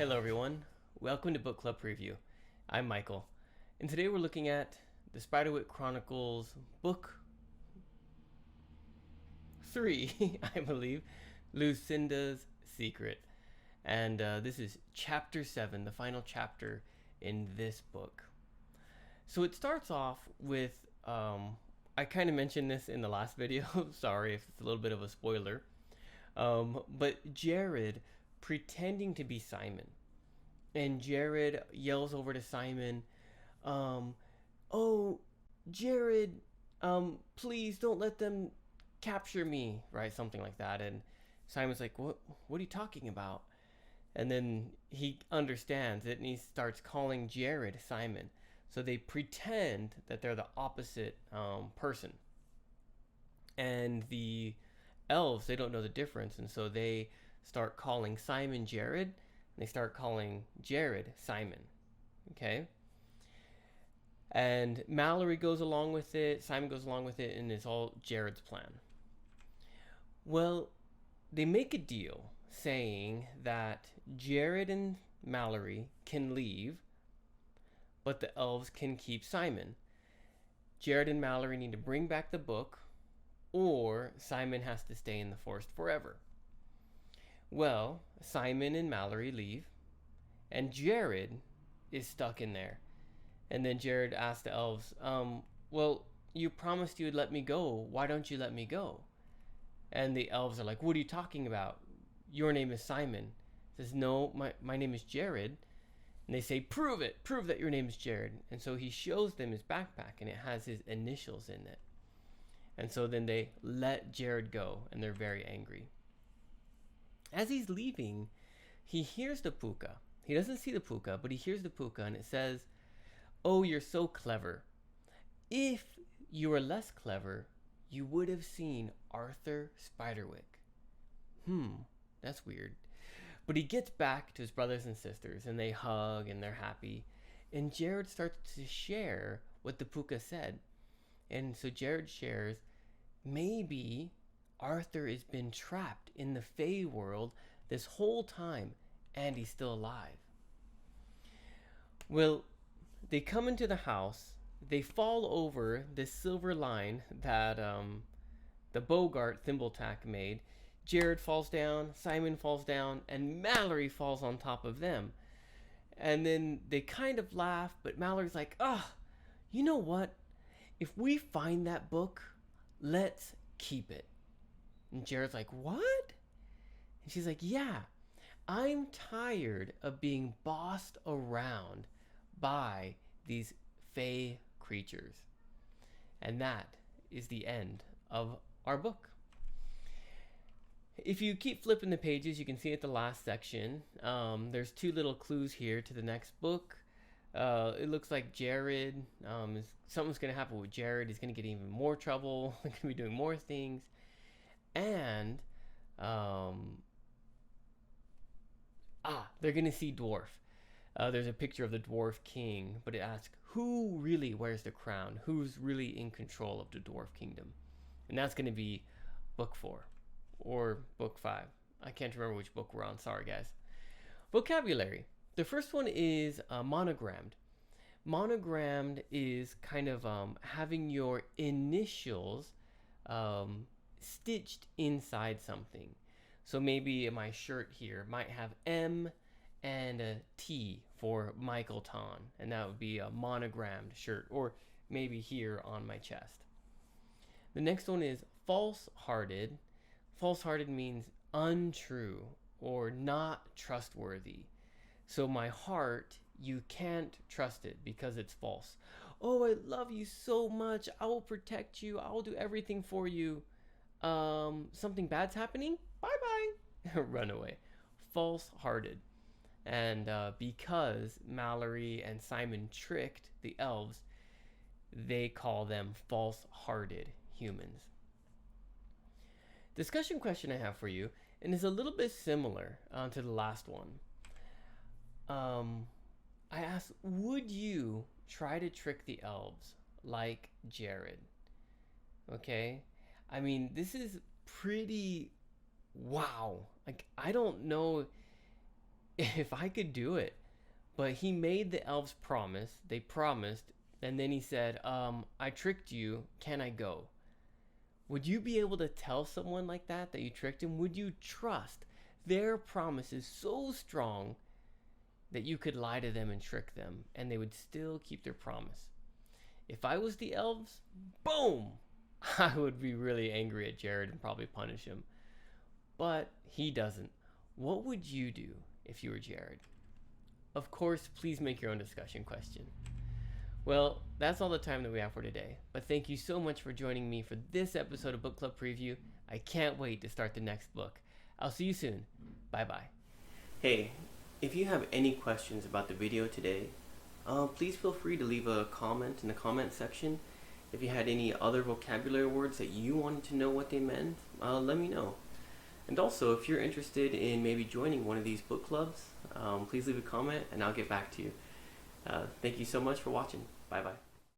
Hello everyone, welcome to Book Club Preview. I'm Michael, and today we're looking at the Spiderwick Chronicles book 3, I believe, Lucinda's Secret. And this is chapter 7, the final chapter in this book. So it starts off with, I kind of mentioned this in the last video, sorry if it's a little bit of a spoiler, but Jared pretending to be Simon. And Jared yells over to Simon, "Oh, Jared, please don't let them capture me," right? Something like that. And Simon's like, What are you talking about?" And then he understands it and he starts calling Jared Simon. So they pretend that they're the opposite person. And the elves, they don't know the difference. And so they start calling Simon Jared. And they start calling Jared Simon. Okay? And Mallory goes along with it. Simon goes along with it. And it's all Jared's plan. Well, they make a deal saying that Jared and Mallory can leave, but the elves can keep Simon. Jared and Mallory need to bring back the book, or Simon has to stay in the forest forever. Well, Simon and Mallory leave, and Jared is stuck in there. And then Jared asks the elves, well, you promised you would let me go. Why don't you let me go? And the elves are like, what are you talking about? Your name is Simon. He says, no, my name is Jared. And they say, prove it. Prove that your name is Jared. And so he shows them his backpack, and it has his initials in it. And so then they let Jared go, and they're very angry. As he's leaving, he hears the puka. He doesn't see the puka, but he hears the puka, and it says, "Oh, you're so clever. If you were less clever, you would have seen Arthur Spiderwick." That's weird. But he gets back to his brothers and sisters, and they hug, and they're happy. And Jared starts to share what the puka said. And so Jared shares, maybe Arthur has been trapped in the Fey world this whole time, and he's still alive. Well, they come into the house. They fall over this silver line that the Bogart Thimbletack made. Jared falls down, Simon falls down, and Mallory falls on top of them. And then they kind of laugh, but Mallory's like, you know what? If we find that book, let's keep it. And Jared's like, what? And she's like, yeah, I'm tired of being bossed around by these Fey creatures. And that is the end of our book. If you keep flipping the pages, you can see at the last section, there's two little clues here to the next book. It looks like Jared, something's going to happen with Jared. He's going to get even more trouble. He's going to be doing more things. And they're going to see Dwarf. There's a picture of the Dwarf King, but it asks, who really wears the crown? Who's really in control of the Dwarf Kingdom? And that's going to be book 4 or book 5. I can't remember which book we're on. Sorry, guys. Vocabulary. The first one is monogrammed. Monogrammed is kind of having your initials stitched inside something. So maybe my shirt here might have M and a T for Michael Ton, and that would be a monogrammed shirt, or maybe here on my chest. The next one is false-hearted. False-hearted means untrue or not trustworthy. So my heart, you can't trust it because it's false. Oh, I love you so much. I will protect you. I will do everything for you. Something bad's happening? Bye-bye. Run away. False-hearted. And because Mallory and Simon tricked the elves, they call them false-hearted humans. Discussion question I have for you, and is a little bit similar to the last one. I asked, would you try to trick the elves like Jared? Okay? I mean, this is pretty wow. Like, I don't know if I could do it. But he made the elves promise. They promised. And then he said, I tricked you. Can I go? Would you be able to tell someone like that you tricked him? Would you trust their promises so strong that you could lie to them and trick them and they would still keep their promise? If I was the elves, boom, I would be really angry at Jared and probably punish him. But he doesn't. What would you do if you were Jared? Of course, please make your own discussion question. Well, that's all the time that we have for today. But thank you so much for joining me for this episode of Book Club Preview. I can't wait to start the next book. I'll see you soon. Bye-bye. Hey, if you have any questions about the video today, please feel free to leave a comment in the comment section. If you had any other vocabulary words that you wanted to know what they meant, let me know. And also, if you're interested in maybe joining one of these book clubs, please leave a comment and I'll get back to you. Thank you so much for watching. Bye-bye.